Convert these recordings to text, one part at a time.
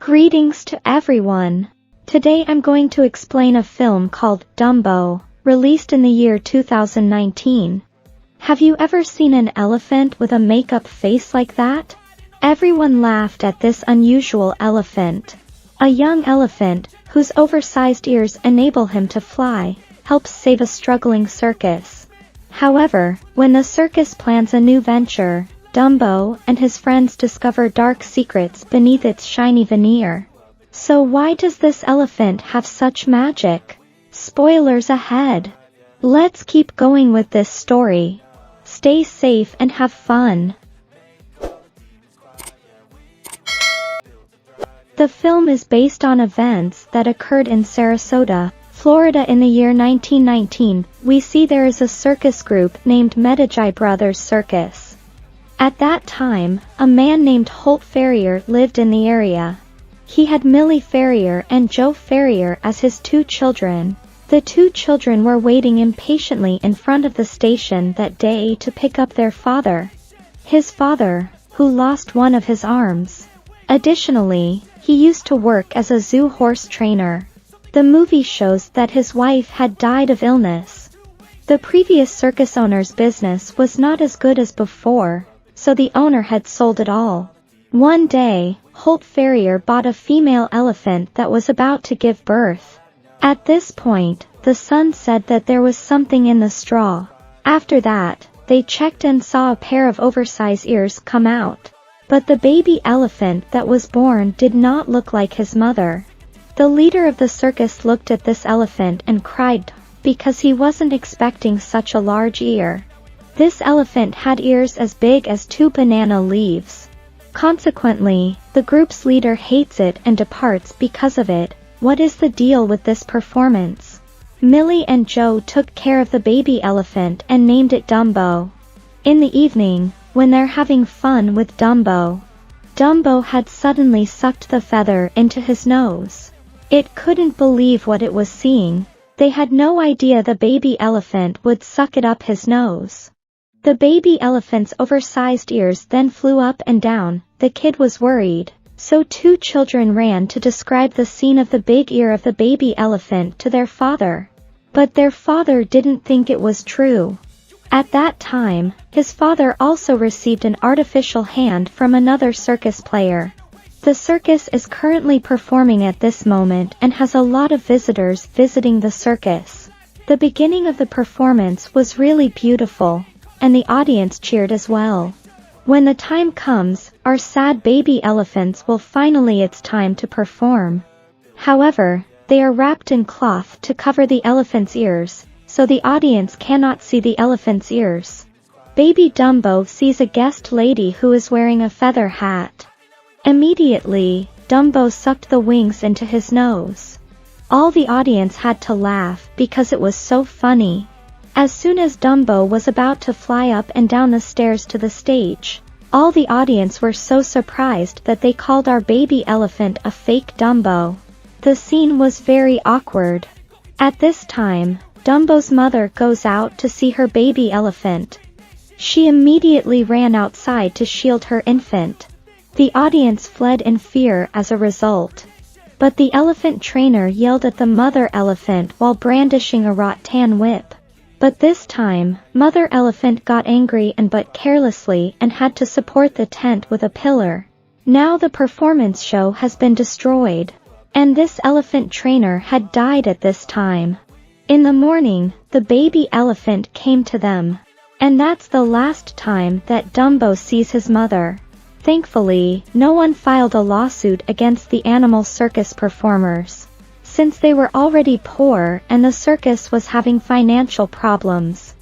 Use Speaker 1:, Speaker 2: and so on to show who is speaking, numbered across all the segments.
Speaker 1: Greetings to everyone. Today I'm going to explain a film called Dumbo, released in the year 2019. Have you ever seen an elephant with a makeup face like that? Everyone laughed at this unusual elephant. A young elephant, whose oversized ears enable him to fly, helps save a struggling circus. However, when the circus plans a new venture, Dumbo and his friends discover dark secrets beneath its shiny veneer. So why does this elephant have such magic? Spoilers ahead. Let's keep going with this story. Stay safe and have fun. The film is based on events that occurred in Sarasota, Florida in the year 1919. We see there is a circus group named Medjay Brothers Circus. At that time, a man named Holt Ferrier lived in the area. He had Millie Ferrier and Joe Ferrier as his two children. The two children were waiting impatiently in front of the station that day to pick up their father. His father, who lost one of his arms. Additionally, he used to work as a zoo horse trainer. The movie shows that his wife had died of illness. The previous circus owner's business was not as good as before, so the owner had sold it all. One day, Holt Ferrier bought a female elephant that was about to give birth. At this point, the son said that there was something in the straw. After that, they checked and saw a pair of oversized ears come out. But the baby elephant that was born did not look like his mother. The leader of the circus looked at this elephant and cried, because he wasn't expecting such a large ear. This elephant had ears as big as 2 banana leaves. Consequently, the group's leader hates it and departs because of it. What is the deal with this performance? Millie and Joe took care of the baby elephant and named it Dumbo. In the evening, when they're having fun with Dumbo, Dumbo had suddenly sucked the feather into his nose. It couldn't believe what it was seeing. They had no idea the baby elephant would suck it up his nose. The baby elephant's oversized ears then flew up and down. The kid was worried, so two children ran to describe the scene of the big ear of the baby elephant to their father. But their father didn't think it was true. At that time, his father also received an artificial hand from another circus player. The circus is currently performing at this moment and has a lot of visitors visiting the circus. The beginning of the performance was really beautiful, and the audience cheered as well. When the time comes, our sad baby elephants will finally it's time to perform. However, they are wrapped in cloth to cover the elephant's ears, so the audience cannot see the elephant's ears. Baby Dumbo sees a guest lady who is wearing a feather hat. Immediately, Dumbo sucked the wings into his nose. All the audience had to laugh because it was so funny. As soon as Dumbo was about to fly up and down the stairs to the stage, all the audience were so surprised that they called our baby elephant a fake Dumbo. The scene was very awkward. At this time, Dumbo's mother goes out to see her baby elephant. She immediately ran outside to shield her infant. The audience fled in fear as a result. But the elephant trainer yelled at the mother elephant while brandishing a rattan whip. But this time, Mother Elephant got angry and but carelessly and had to support the tent with a pillar. Now the performance show has been destroyed. And this elephant trainer had died at this time. In the morning, the baby elephant came to them. And that's the last time that Dumbo sees his mother. Thankfully, no one filed a lawsuit against the animal circus performers, since they were already poor and the circus was having financial problems.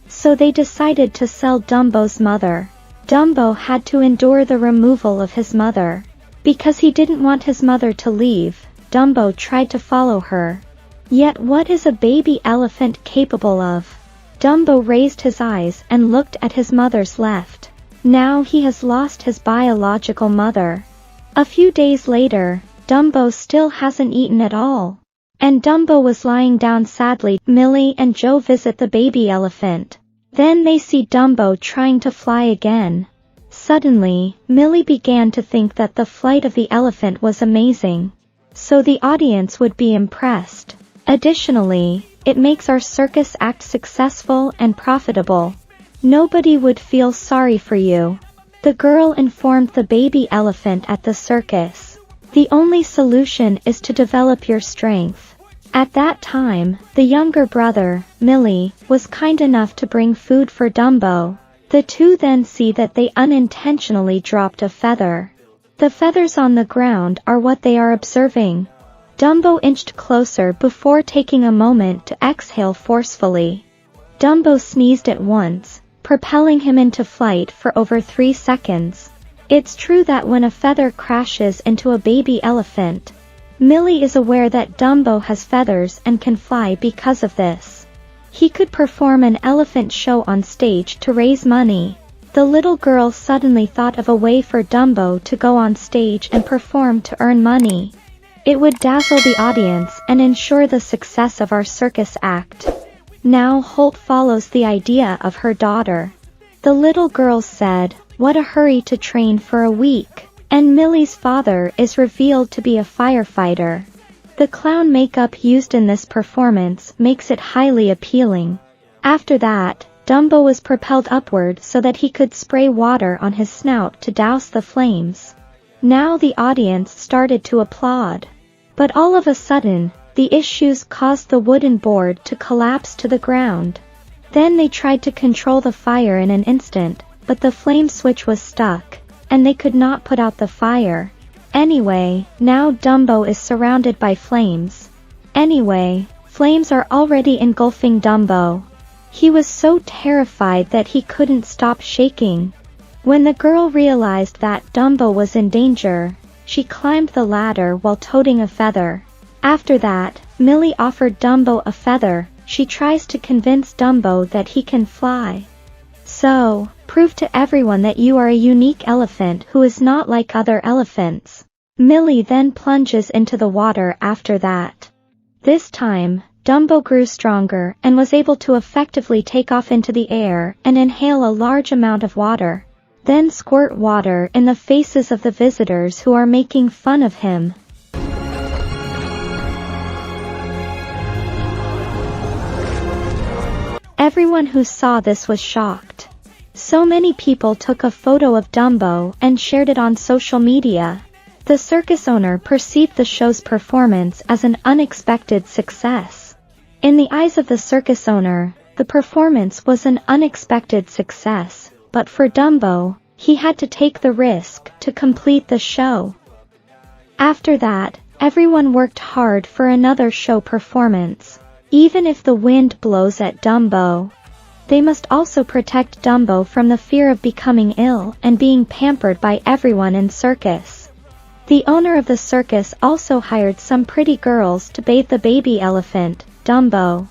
Speaker 1: So they decided to sell Dumbo's mother. Dumbo had to endure the removal of his mother. Because he didn't want his mother to leave, Dumbo tried to follow her. Yet what is a baby elephant capable of? Dumbo raised his eyes and looked at his mother's left. Now he has lost his biological mother. A few days later, Dumbo still hasn't eaten at all. And Dumbo was lying down sadly. Millie and Joe visit the baby elephant. Then they see Dumbo trying to fly again. Suddenly, Millie began to think that the flight of the elephant was amazing. So the audience would be impressed. Additionally, it makes our circus act successful and profitable. Nobody would feel sorry for you. The girl informed the baby elephant at the circus. The only solution is to develop your strength. At that time, the younger brother, Millie, was kind enough to bring food for Dumbo. The two then see that they unintentionally dropped a feather. The feathers on the ground are what they are observing. Dumbo inched closer before taking a moment to exhale forcefully. Dumbo sneezed at once, propelling him into flight for over 3 seconds. It's true that when a feather crashes into a baby elephant, Millie is aware that Dumbo has feathers and can fly because of this. He could perform an elephant show on stage to raise money. The little girl suddenly thought of a way for Dumbo to go on stage and perform to earn money. It would dazzle the audience and ensure the success of our circus act. Now Holt follows the idea of her daughter. The little girl said, "What a hurry to train for a week." And Millie's father is revealed to be a firefighter. The clown makeup used in this performance makes it highly appealing. After that, Dumbo was propelled upward so that he could spray water on his snout to douse the flames. Now the audience started to applaud. But all of a sudden, the issues caused the wooden board to collapse to the ground. Then they tried to control the fire in an instant, but the flame switch was stuck, and they could not put out the fire. Anyway, now Dumbo is surrounded by flames. Flames are already engulfing Dumbo. He was so terrified that he couldn't stop shaking. When the girl realized that Dumbo was in danger, she climbed the ladder while toting a feather. After that, Millie offered Dumbo a feather. She tries to convince Dumbo that he can fly. So, prove to everyone that you are a unique elephant who is not like other elephants. Millie then plunges into the water after that. This time, Dumbo grew stronger and was able to effectively take off into the air and inhale a large amount of water. Then squirt water in the faces of the visitors who are making fun of him. Everyone who saw this was shocked. So many people took a photo of Dumbo and shared it on social media. The circus owner perceived the show's performance as an unexpected success. In the eyes of the circus owner, the performance was an unexpected success, but for Dumbo, he had to take the risk to complete the show. After that, everyone worked hard for another show performance. Even if the wind blows at Dumbo, they must also protect Dumbo from the fear of becoming ill and being pampered by everyone in circus. The owner of the circus also hired some pretty girls to bathe the baby elephant, Dumbo.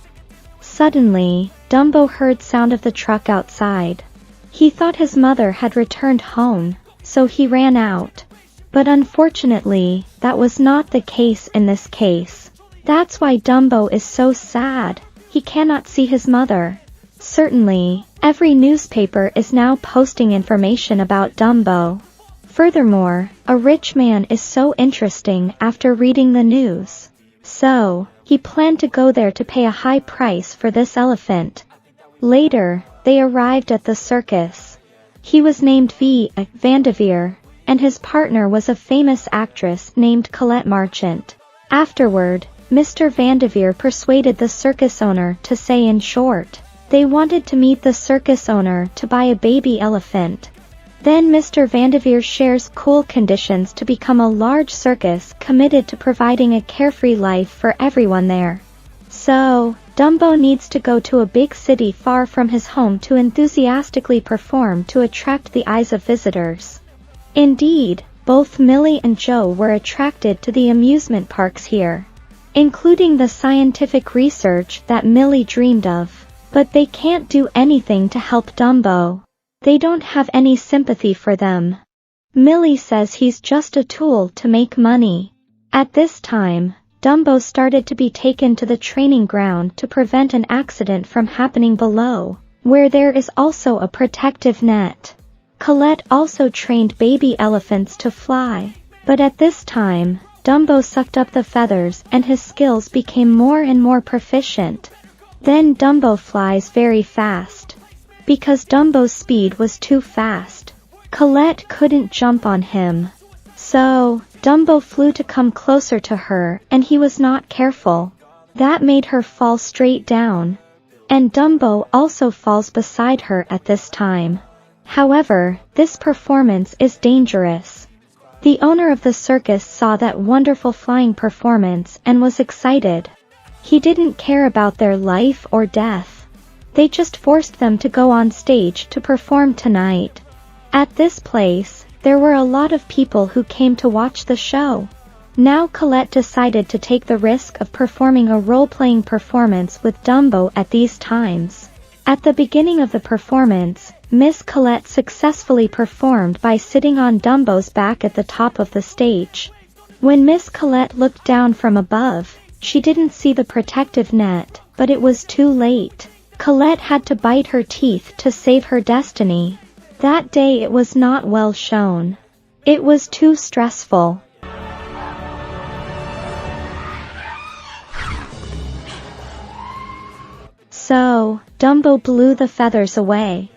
Speaker 1: Suddenly, Dumbo heard sound of the truck outside. He thought his mother had returned home, so he ran out. But unfortunately, that was not the case in this case. That's why Dumbo is so sad. He cannot see his mother. Certainly, every newspaper is now posting information about Dumbo. Furthermore, a rich man is so interesting after reading the news. So, he planned to go there to pay a high price for this elephant. Later, they arrived at the circus. He was named Vandeveer, and his partner was a famous actress named Colette Marchant. Afterward, Mr. Vandeveer persuaded the circus owner to say in short, they wanted to meet the circus owner to buy a baby elephant. Then Mr. Vandeveer shares cool conditions to become a large circus committed to providing a carefree life for everyone there. So, Dumbo needs to go to a big city far from his home to enthusiastically perform to attract the eyes of visitors. Indeed, both Millie and Joe were attracted to the amusement parks here, including the scientific research that Millie dreamed of. But they can't do anything to help Dumbo. They don't have any sympathy for them. Millie says he's just a tool to make money. At this time, Dumbo started to be taken to the training ground to prevent an accident from happening below, where there is also a protective net. Colette also trained baby elephants to fly. But at this time, Dumbo sucked up the feathers and his skills became more and more proficient. Then Dumbo flies very fast. Because Dumbo's speed was too fast, Colette couldn't jump on him. So, Dumbo flew to come closer to her and he was not careful. That made her fall straight down. And Dumbo also falls beside her at this time. However, this performance is dangerous. The owner of the circus saw that wonderful flying performance and was excited. He didn't care about their life or death. They just forced them to go on stage to perform tonight. At this place, there were a lot of people who came to watch the show. Now Colette decided to take the risk of performing a role-playing performance with Dumbo at these times. At the beginning of the performance, Miss Colette successfully performed by sitting on Dumbo's back at the top of the stage. When Miss Colette looked down from above, she didn't see the protective net, but it was too late. Colette had to bite her teeth to save her destiny. That day it was not well shown. It was too stressful. So, Dumbo blew the feathers away.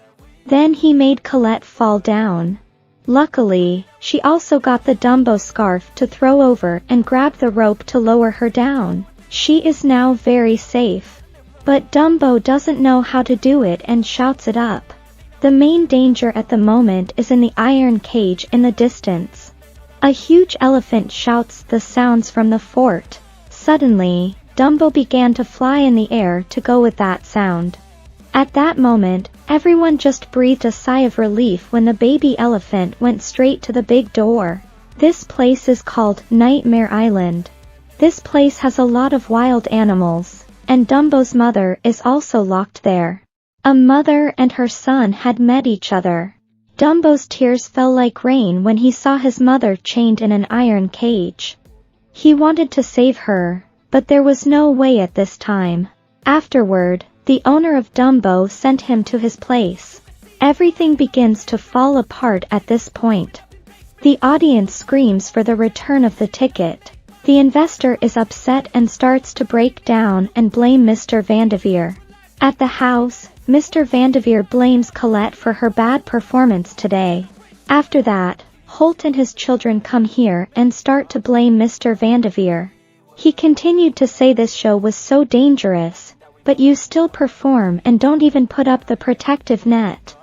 Speaker 1: Then he made Colette fall down. Luckily, she also got the Dumbo scarf to throw over and grabbed the rope to lower her down. She is now very safe. But Dumbo doesn't know how to do it and shouts it up. The main danger at the moment is in the iron cage in the distance. A huge elephant shouts the sounds from the fort. Suddenly, Dumbo began to fly in the air to go with that sound. At that moment, everyone just breathed a sigh of relief when the baby elephant went straight to the big door. This place is called Nightmare Island. This place has a lot of wild animals, and Dumbo's mother is also locked there. A mother and her son had met each other. Dumbo's tears fell like rain when he saw his mother chained in an iron cage. He wanted to save her, but there was no way at this time. Afterward, the owner of Dumbo sent him to his place. Everything begins to fall apart at this point. The audience screams for the return of the ticket. The investor is upset and starts to break down and blame Mr. Vandeveer. At the house, Mr. Vandeveer blames Colette for her bad performance today. After that, Holt and his children come here and start to blame Mr. Vandeveer. He continued to say this show was so dangerous, but you still perform and don't even put up the protective net.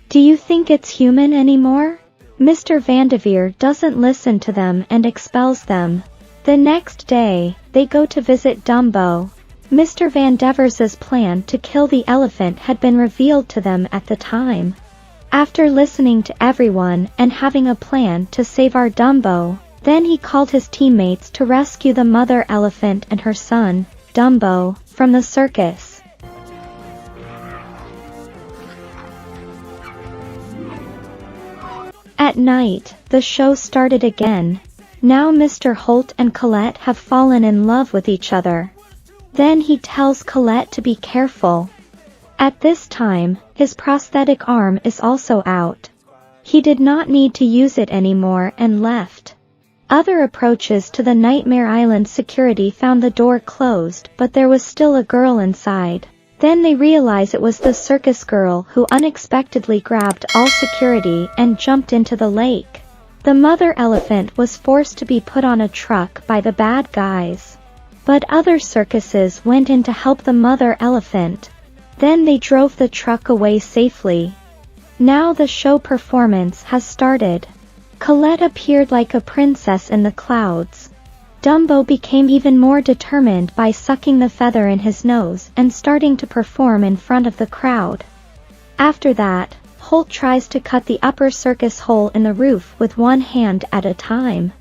Speaker 1: Do you think it's human anymore? Mr. Vandeveer doesn't listen to them and expels them. The next day, they go to visit Dumbo. Mr. Vandeveers's plan to kill the elephant had been revealed to them at the time. After listening to everyone and having a plan to save our Dumbo, then he called his teammates to rescue the mother elephant and her son, Dumbo, from the circus. At night, the show started again. Now Mr. Holt and Colette have fallen in love with each other. Then he tells Colette to be careful. At this time, his prosthetic arm is also out. He did not need to use it anymore and left. Other approaches to the Nightmare Island security found the door closed, but there was still a girl inside. Then they realize it was the circus girl who unexpectedly grabbed all security and jumped into the lake. The mother elephant was forced to be put on a truck by the bad guys. But other circuses went in to help the mother elephant. Then they drove the truck away safely. Now the show performance has started. Colette appeared like a princess in the clouds. Dumbo became even more determined by sucking the feather in his nose and starting to perform in front of the crowd. After that, Holt tries to cut the upper circus hole in the roof with one hand at a time.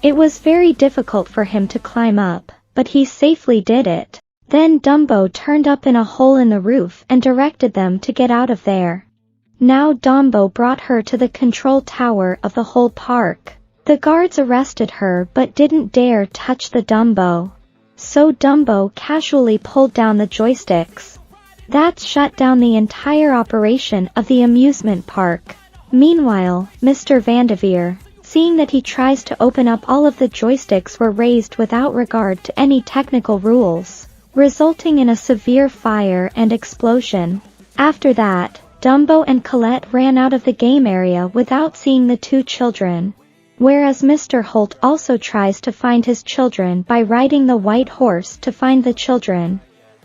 Speaker 1: It was very difficult for him to climb up, but he safely did it. Then Dumbo turned up in a hole in the roof and directed them to get out of there. Now Dumbo brought her to the control tower of the whole park. The guards arrested her but didn't dare touch the Dumbo. So Dumbo casually pulled down the joysticks. That shut down the entire operation of the amusement park. Meanwhile, Mr. Vanderveer, seeing that he tries to open up, all of the joysticks were raised without regard to any technical rules, resulting in a severe fire and explosion. After that, Dumbo and Colette ran out of the game area without seeing the two children. Whereas Mr. Holt also tries to find his children by riding the white horse to find the children.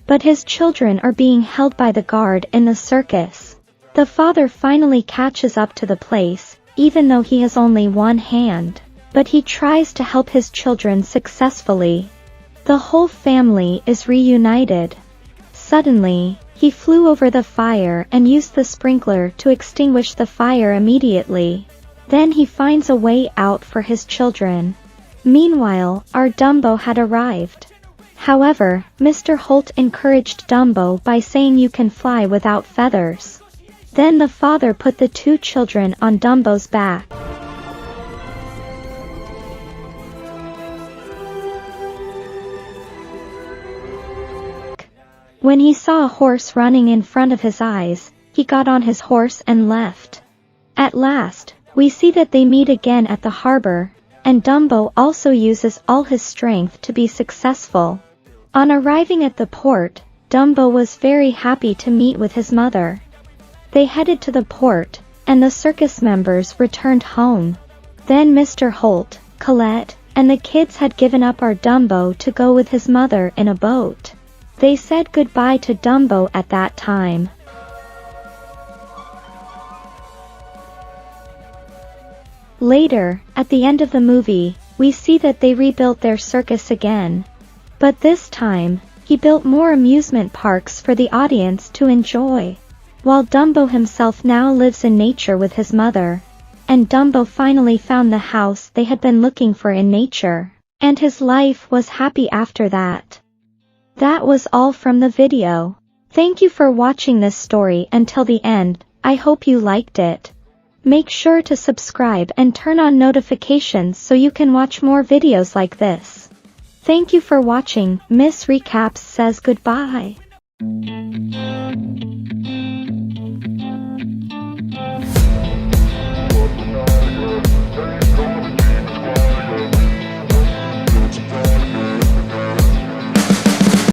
Speaker 1: But his children are being held by the guard in the circus. The father finally catches up to the place, even though he has only one hand, but he tries to help his children successfully. The whole family is reunited. Suddenly, he flew over the fire and used the sprinkler to extinguish the fire immediately. Then he finds a way out for his children. Meanwhile, our Dumbo had arrived. However, Mr. Holt encouraged Dumbo by saying you can fly without feathers. Then the father put the two children on Dumbo's back. When he saw a horse running in front of his eyes, he got on his horse and left. At last, we see that they meet again at the harbor, and Dumbo also uses all his strength to be successful. On arriving at the port, Dumbo was very happy to meet with his mother. They headed to the port, and the circus members returned home. Then Mr. Holt, Colette, and the kids had given up our Dumbo to go with his mother in a boat. They said goodbye to Dumbo at that time. Later, at the end of the movie, we see that they rebuilt their circus again. But this time, he built more amusement parks for the audience to enjoy. While Dumbo himself now lives in nature with his mother. And Dumbo finally found the house they had been looking for in nature. And his life was happy after that. That was all from the video. Thank you for watching this story until the end. I hope you liked it. Make sure to subscribe and turn on notifications so you can watch more videos like this. Thank you for watching. Miss Recaps says goodbye.